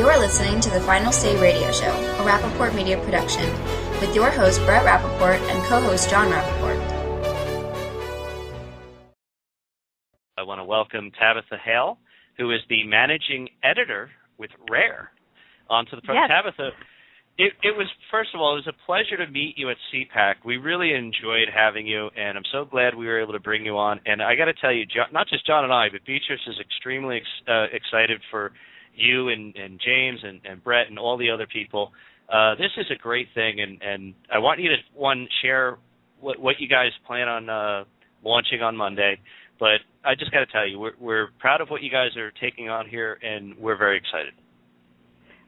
You're listening to the Final Say Radio Show, a Rappaport Media production, with your host Brett Rappaport and co-host John Rappaport. I want to welcome Tabitha Hale, who is the managing editor with Rare, onto the program. Yes. Tabitha, it was, first of all, it was a pleasure to meet you at CPAC. We really enjoyed having you, and I'm so glad we were able to bring you on. And I got to tell you, not just John and I, but Beatrice is extremely excited for you and James and Brett and all the other people. This is a great thing, and I want you to, share what you guys plan on launching on Monday. But I just got to tell you, we're proud of what you guys are taking on here, and we're very excited.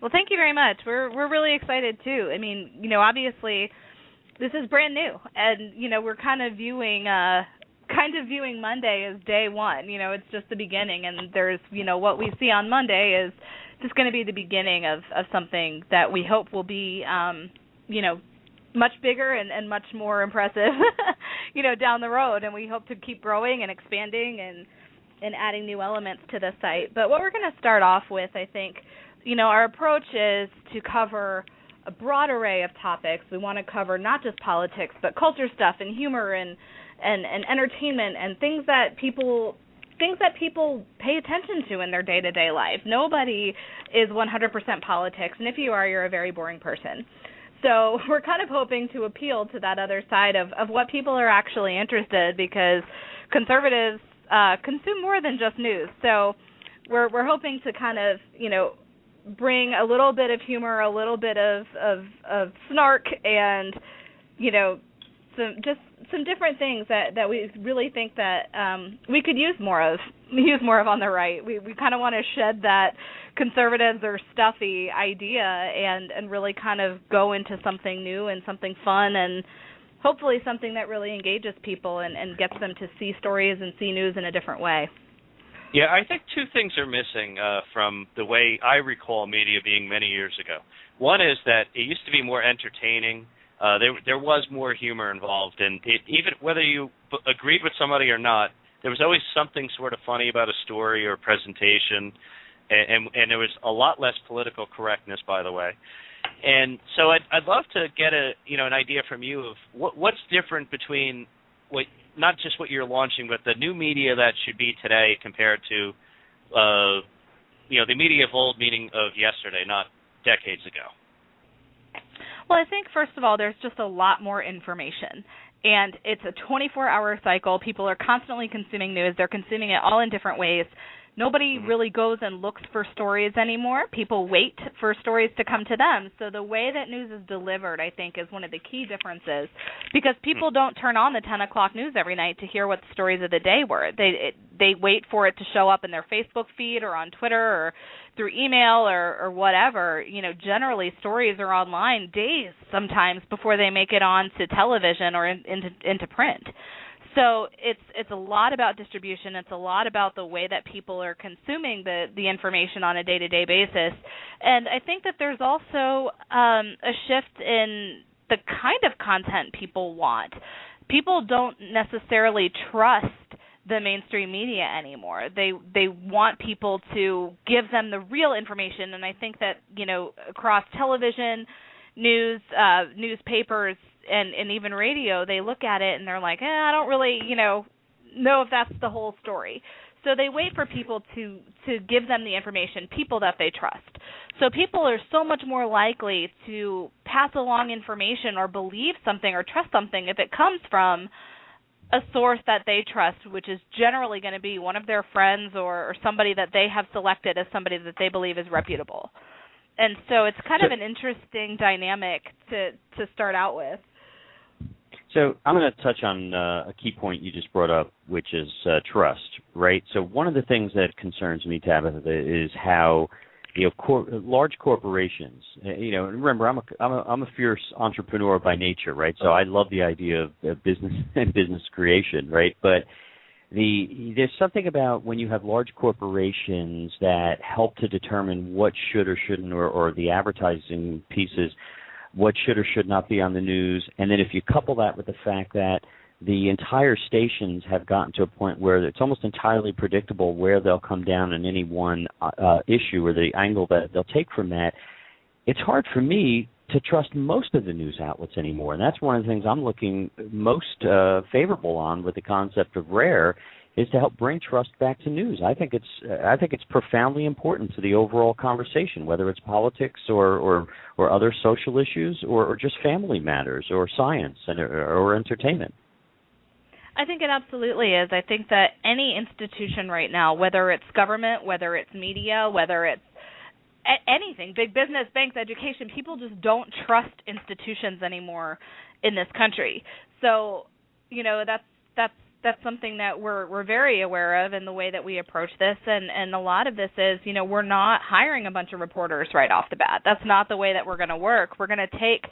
Well, thank you very much. We're really excited too. I mean, obviously, this is brand new, and we're kind of viewing Monday as day one. It's just the beginning, and there's what we see on Monday is just going to be the beginning of something that we hope will be much bigger and much more impressive down the road, and we hope to keep growing and expanding and adding new elements to the site. But what we're going to start off with, I think, our approach is to cover a broad array of topics. We want to cover not just politics, but culture stuff and humor and entertainment and things that people pay attention to in their day-to-day life. Nobody is 100% politics, and if you are, you're a very boring person. So we're kind of hoping to appeal to that other side of what people are actually interested, because conservatives consume more than just news. So we're hoping to kind of, bring a little bit of humor, a little bit of snark, and, some different things that we really think that we could use more of on the right. We kind of want to shed that conservatives are stuffy idea and really kind of go into something new and something fun and hopefully something that really engages people and gets them to see stories and see news in a different way. Yeah, I think two things are missing from the way I recall media being many years ago. One is that it used to be more entertaining. There was more humor involved, and even whether you agreed with somebody or not, there was always something sort of funny about a story or a presentation, and there was a lot less political correctness, by the way. And so I'd love to get an idea from you of what's different between not just what you're launching, but the new media that should be today compared to the media of old, meaning of yesterday, not decades ago. Well, I think, first of all, there's just a lot more information, and it's a 24-hour cycle. People are constantly consuming news. They're consuming it all in different ways. Nobody really goes and looks for stories anymore. People wait for stories to come to them. So the way that news is delivered, I think, is one of the key differences, because people don't turn on the 10 o'clock news every night to hear what the stories of the day were. They wait for it to show up in their Facebook feed or on Twitter or through email or whatever. Generally stories are online days sometimes before they make it on to television or into print. So it's a lot about distribution. It's a lot about the way that people are consuming the information on a day-to-day basis. And I think that there's also a shift in the kind of content people want. People don't necessarily trust the mainstream media anymore. They want people to give them the real information. And I think that, across television, news, newspapers, and even radio, they look at it and they're like, I don't really, know if that's the whole story. So they wait for people to give them the information, people that they trust. So people are so much more likely to pass along information or believe something or trust something if it comes from a source that they trust, which is generally going to be one of their friends or somebody that they have selected as somebody that they believe is reputable. And so it's kind of an interesting dynamic to start out with. So I'm going to touch on a key point you just brought up, which is trust, right? So one of the things that concerns me, Tabitha, is how large corporations. And remember, I'm a fierce entrepreneur by nature, right? So I love the idea of business and business creation, right? But there's something about when you have large corporations that help to determine what should or shouldn't, or the advertising pieces, what should or should not be on the news. And then if you couple that with the fact that the entire stations have gotten to a point where it's almost entirely predictable where they'll come down in any one issue or the angle that they'll take from that. It's hard for me to trust most of the news outlets anymore, and that's one of the things I'm looking most favorable on with the concept of RARE, is to help bring trust back to news. I think it's profoundly important to the overall conversation, whether it's politics or other social issues or just family matters or science or entertainment. I think it absolutely is. I think that any institution right now, whether it's government, whether it's media, whether it's anything, big business, banks, education, people just don't trust institutions anymore in this country. So, that's something that we're very aware of in the way that we approach this, and a lot of this is, we're not hiring a bunch of reporters right off the bat. That's not the way that we're going to work. We're going to take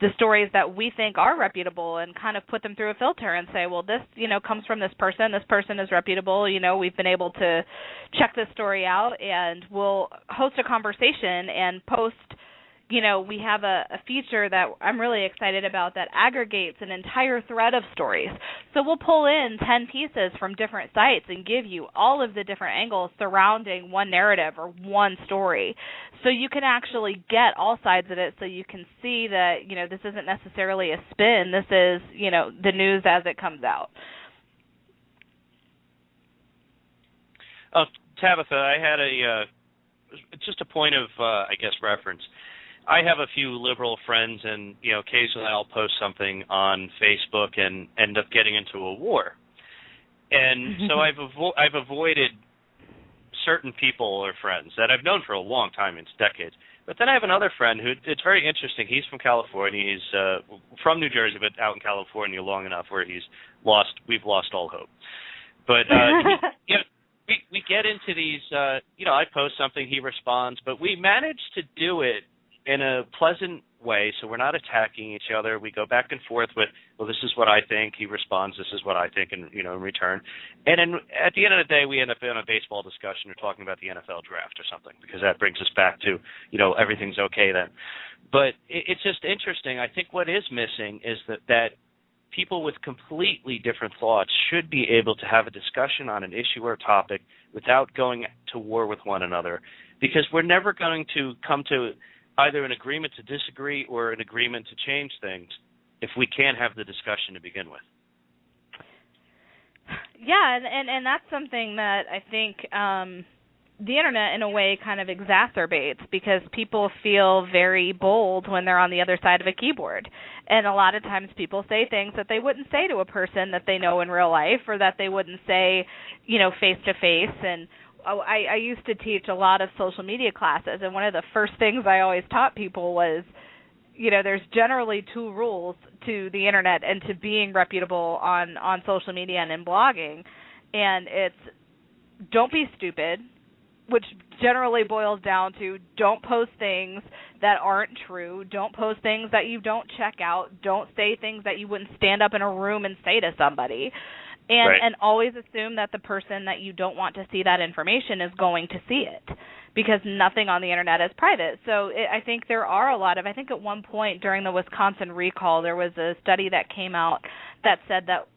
the stories that we think are reputable and kind of put them through a filter and say, well, this, comes from this person is reputable, we've been able to check this story out, and we'll host a conversation and post, we have a feature that I'm really excited about that aggregates an entire thread of stories. So we'll pull in 10 pieces from different sites and give you all of the different angles surrounding one narrative or one story. So you can actually get all sides of it, so you can see that, this isn't necessarily a spin. This is, the news as it comes out. Tabitha, I had just a point of, reference. I have a few liberal friends, and occasionally I'll post something on Facebook and end up getting into a war. And so I've avoided certain people or friends that I've known for a long time, it's decades. But then I have another friend who, it's very interesting. He's from California. He's from New Jersey, but out in California long enough where we've lost all hope. But we get into these. I post something, he responds, but we manage to do it in a pleasant way, so we're not attacking each other. We go back and forth with, well, this is what I think. He responds, this is what I think, in return. And then at the end of the day, we end up in a baseball discussion or talking about the NFL draft or something, because that brings us back to, everything's okay then. But it's just interesting. I think what is missing is that people with completely different thoughts should be able to have a discussion on an issue or topic without going to war with one another, because we're never going to come to either an agreement to disagree or an agreement to change things if we can't have the discussion to begin with. Yeah, and that's something that I think the Internet, in a way, kind of exacerbates, because people feel very bold when they're on the other side of a keyboard. And a lot of times people say things that they wouldn't say to a person that they know in real life, or that they wouldn't say, face-to-face. And I used to teach a lot of social media classes, and one of the first things I always taught people was, there's generally two rules to the Internet and to being reputable on social media and in blogging, and it's don't be stupid, which generally boils down to don't post things that aren't true, don't post things that you don't check out, don't say things that you wouldn't stand up in a room and say to somebody. And always assume that the person that you don't want to see that information is going to see it, because nothing on the Internet is private. So I think there are I think at one point during the Wisconsin recall, there was a study that came out that said that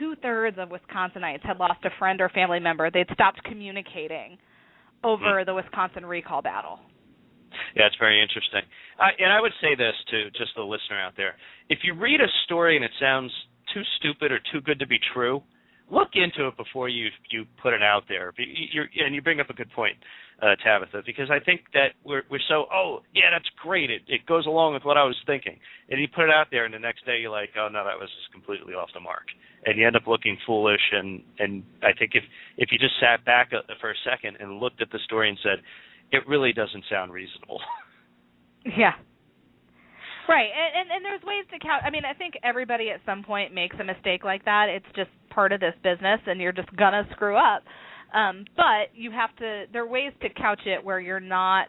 2/3 of Wisconsinites had lost a friend or family member. They'd stopped communicating over the Wisconsin recall battle. Yeah, it's very interesting. And I would say this to just the listener out there. If you read a story and it sounds too stupid or too good to be true, look into it before you put it out there. And you bring up a good point, Tabitha, because I think that we're so, that's great. It goes along with what I was thinking. And you put it out there, and the next day you're like, oh, no, that was just completely off the mark. And you end up looking foolish. And I think if you just sat back for a second and looked at the story and said, it really doesn't sound reasonable. Yeah. Right, and there's ways to couch. I mean, I think everybody at some point makes a mistake like that. It's just part of this business, and you're just gonna screw up. But you have to. There are ways to couch it where you're not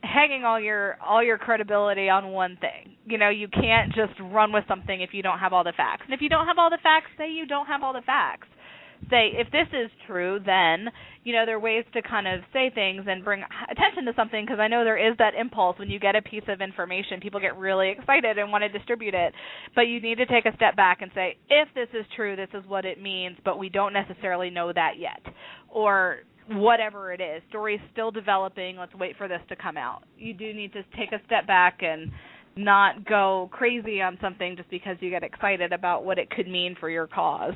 hanging all your credibility on one thing. You can't just run with something if you don't have all the facts. And if you don't have all the facts, say you don't have all the facts. say, if this is true, then, there are ways to kind of say things and bring attention to something, because I know there is that impulse when you get a piece of information, people get really excited and want to distribute it. But you need to take a step back and say, if this is true, this is what it means, but we don't necessarily know that yet. Or whatever it is, story's still developing, let's wait for this to come out. You do need to take a step back and not go crazy on something just because you get excited about what it could mean for your cause.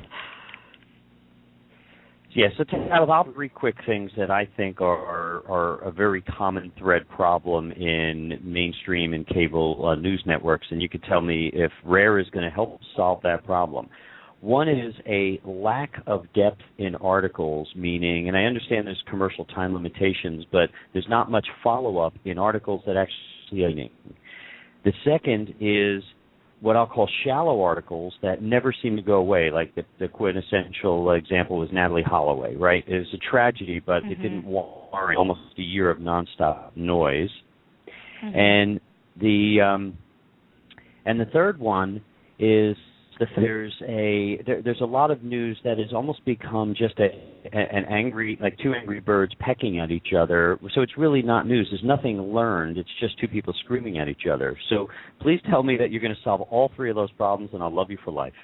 Yeah, so I'll have 3 quick things that I think are a very common thread problem in mainstream and cable news networks, and you could tell me if RARE is going to help solve that problem. One is a lack of depth in articles, meaning, and I understand there's commercial time limitations, but there's not much follow-up in articles that actually are meaning. The second is what I'll call shallow articles that never seem to go away, like the quintessential example was Natalie Holloway, right? It was a tragedy, but it didn't warrant almost a year of nonstop noise. And the third one is there's a lot of news that has almost become just an angry, like 2 angry birds pecking at each other. So it's really not news. There's nothing learned. It's just 2 people screaming at each other. So please tell me that you're going to solve all 3 of those problems, and I'll love you for life.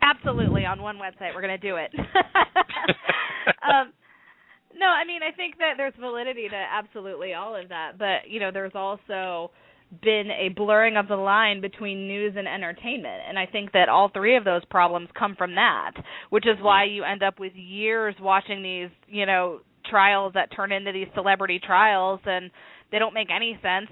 Absolutely. On one website, we're going to do it. No, I mean, I think that there's validity to absolutely all of that. But, there's also been a blurring of the line between news and entertainment, and I think that all 3 of those problems come from that, which is why you end up with years watching these, trials that turn into these celebrity trials, and they don't make any sense.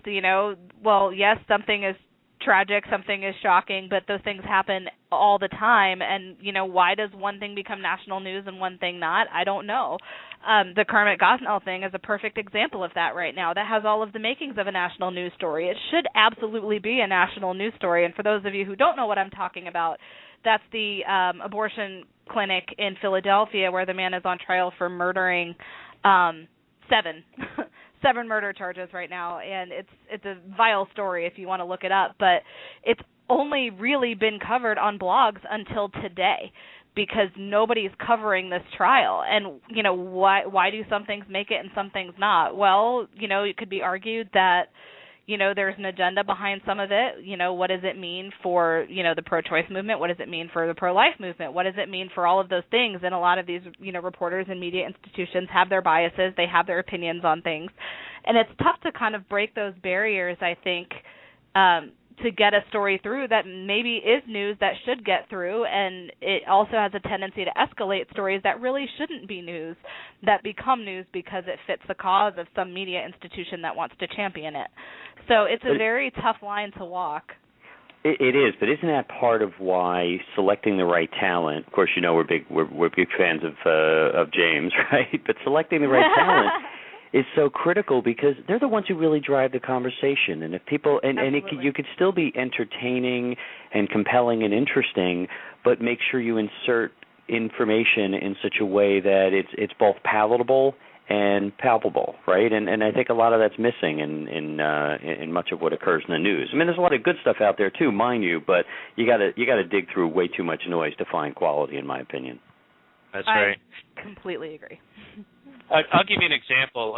Well, yes, something is tragic, something is shocking, but those things happen all the time, and, why does one thing become national news and one thing not? I don't know. The Kermit Gosnell thing is a perfect example of that right now. That has all of the makings of a national news story. It should absolutely be a national news story, and for those of you who don't know what I'm talking about, that's the abortion clinic in Philadelphia where the man is on trial for murdering 7 murder charges right now, and it's a vile story if you want to look it up, but it's only really been covered on blogs until today because nobody's covering this trial. And, why do some things make it and some things not? Well, it could be argued that, there's an agenda behind some of it. What does it mean for, the pro-choice movement? What does it mean for the pro-life movement? What does it mean for all of those things? And a lot of these, reporters and media institutions have their biases. They have their opinions on things. And it's tough to kind of break those barriers, I think, to get a story through that maybe is news that should get through, and it also has a tendency to escalate stories that really shouldn't be news, that become news because it fits the cause of some media institution that wants to champion it. So it's a very tough line to walk. It is, but isn't that part of why selecting the right talent? Of course, we're big fans of James, right? But selecting the right talent is so critical because they're the ones who really drive the conversation. And if people you could still be entertaining and compelling and interesting, but make sure you insert information in such a way that it's both palatable and palpable, right? And I think a lot of that's missing in much of what occurs in the news. I mean, there's a lot of good stuff out there too, mind you, but you got to dig through way too much noise to find quality, in my opinion. That's right. I completely agree. I'll give you an example.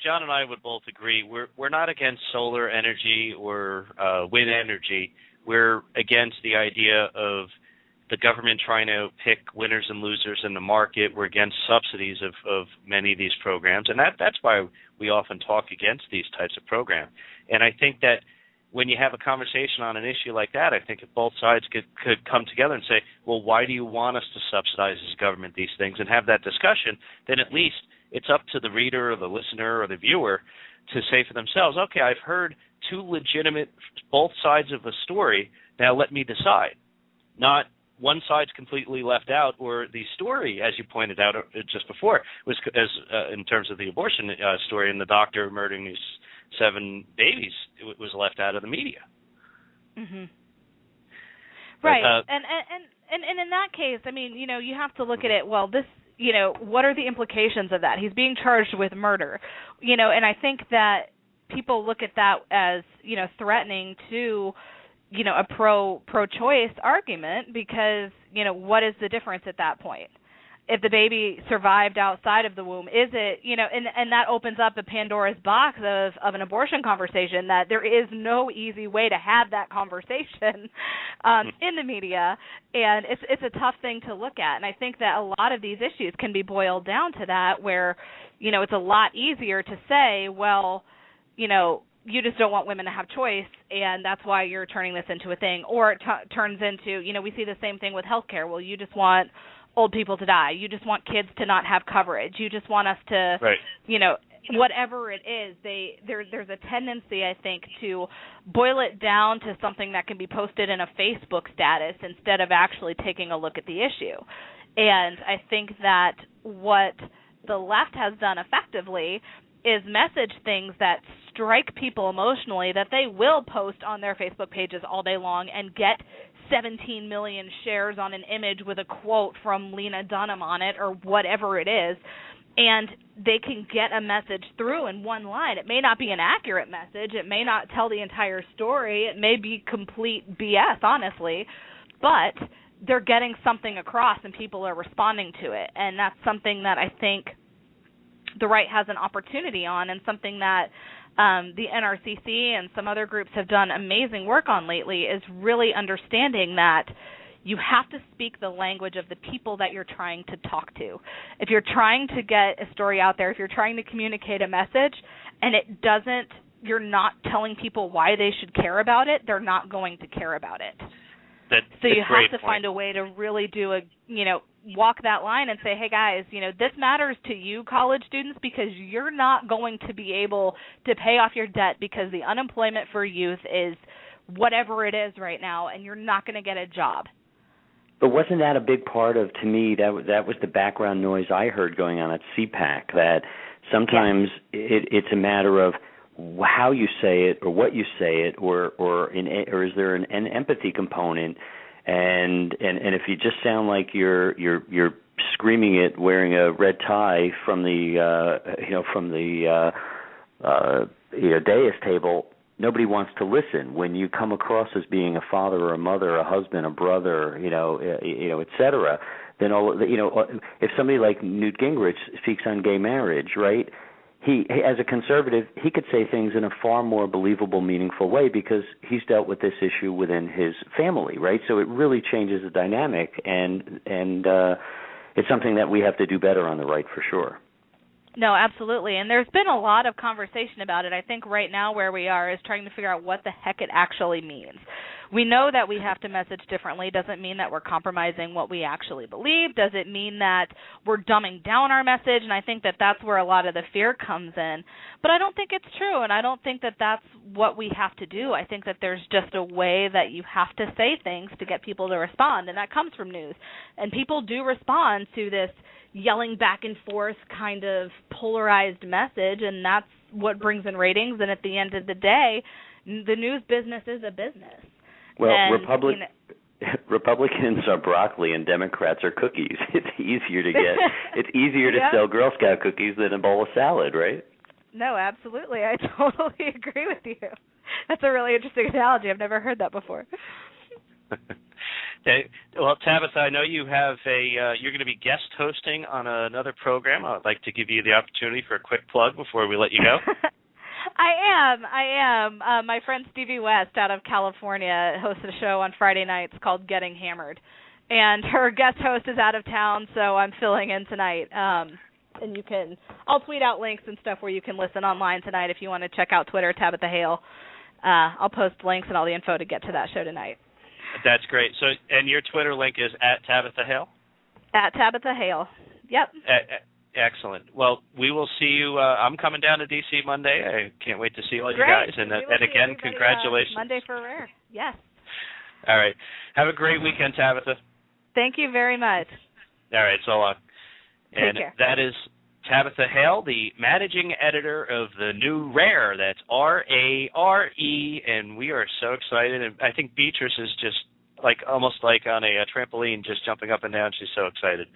John and I would both agree we're not against solar energy or wind energy. We're against the idea of the government trying to pick winners and losers in the market. We're against subsidies of many of these programs, and that's why we often talk against these types of programs. And I think that when you have a conversation on an issue like that, I think if both sides could come together and say, well, why do you want us to subsidize as government these things, and have that discussion, then at least it's up to the reader or the listener or the viewer to say for themselves, okay, I've heard 2 legitimate both sides of a story, now let me decide. Not one side's completely left out, or the story, as you pointed out just before, was in terms of the abortion story and the doctor murdering these 7 babies, it was left out of the media. Mm-hmm. Right, and in that case, I mean, you have to look at it, well, this, what are the implications of that? He's being charged with murder, and I think that people look at that as, threatening to, a pro-choice argument because, what is the difference at that point? if the baby survived outside of the womb? Is it, and that opens up a Pandora's box of an abortion conversation, that there is no easy way to have that conversation in the media, and it's a tough thing to look at. And I think that a lot of these issues can be boiled down to that, where, it's a lot easier to say, well, you just don't want women to have choice, and that's why you're turning this into a thing. Or it turns into, we see the same thing with healthcare. Well, you just want old people to die. You just want kids to not have coverage. You just want us to, right. Whatever it is, there's a tendency, I think, to boil it down to something that can be posted in a Facebook status instead of actually taking a look at the issue. And I think that what the left has done effectively is message things that strike people emotionally, that they will post on their Facebook pages all day long and get 17 million shares on an image with a quote from Lena Dunham on it or whatever it is, and they can get a message through in one line. It may not be an accurate message. It may not tell the entire story. It may be complete BS, honestly, but they're getting something across and people are responding to it, and that's something that I think the right has an opportunity on, and something that the NRCC and some other groups have done amazing work on lately, is really understanding that you have to speak the language of the people that you're trying to talk to. If you're trying to get a story out there, if you're trying to communicate a message and you're not telling people why they should care about it, they're not going to care about it. So you have to find a way to really walk that line and say, hey, guys, this matters to you college students, because you're not going to be able to pay off your debt because the unemployment for youth is whatever it is right now, and you're not going to get a job. But wasn't that a big part of, to me, that was the background noise I heard going on at CPAC, that sometimes it's a matter of how you say it or what you say it, or is there an empathy component? And if you just sound like you're screaming it wearing a red tie from the dais table, nobody wants to listen. When you come across as being a father or a mother, a husband, a brother, et cetera, then if somebody like Newt Gingrich speaks on gay marriage, right? He, as a conservative, he could say things in a far more believable, meaningful way because he's dealt with this issue within his family, right? So it really changes the dynamic, and it's something that we have to do better on the right for sure. No, absolutely. And there's been a lot of conversation about it. I think right now where we are is trying to figure out what the heck it actually means. We know that we have to message differently. Doesn't mean that we're compromising what we actually believe. Does it mean that we're dumbing down our message? And I think that that's where a lot of the fear comes in. But I don't think it's true, and I don't think that that's what we have to do. I think that there's just a way that you have to say things to get people to respond, and that comes from news. And people do respond to this yelling back and forth kind of polarized message, and that's what brings in ratings. And at the end of the day, the news business is a business. Well, Republicans are broccoli and Democrats are cookies. It's easier to sell Girl Scout cookies than a bowl of salad, right? No, absolutely. I totally agree with you. That's a really interesting analogy. I've never heard that before. Okay. Well, Tabitha, I know you have you're going to be guest hosting on another program. I'd like to give you the opportunity for a quick plug before we let you go. I am. My friend Stevie West out of California hosts a show on Friday nights called Getting Hammered, and her guest host is out of town, so I'm filling in tonight. And I'll tweet out links and stuff where you can listen online tonight if you want to check out Twitter, Tabitha Hale. I'll post links and all the info to get to that show tonight. That's great. So, and your Twitter link is at Tabitha Hale? At Tabitha Hale. Yep. Excellent. Well, we will see you. I'm coming down to D.C. Monday. I can't wait to see all you guys. And again, congratulations. Monday for Rare. Yes. All right. Have a great weekend, Tabitha. Thank you very much. All right. So long. Take care. That is Tabitha Hale, the managing editor of the new Rare. That's R-A-R-E, and we are so excited. And I think Beatrice is just almost like on a trampoline, just jumping up and down. She's so excited.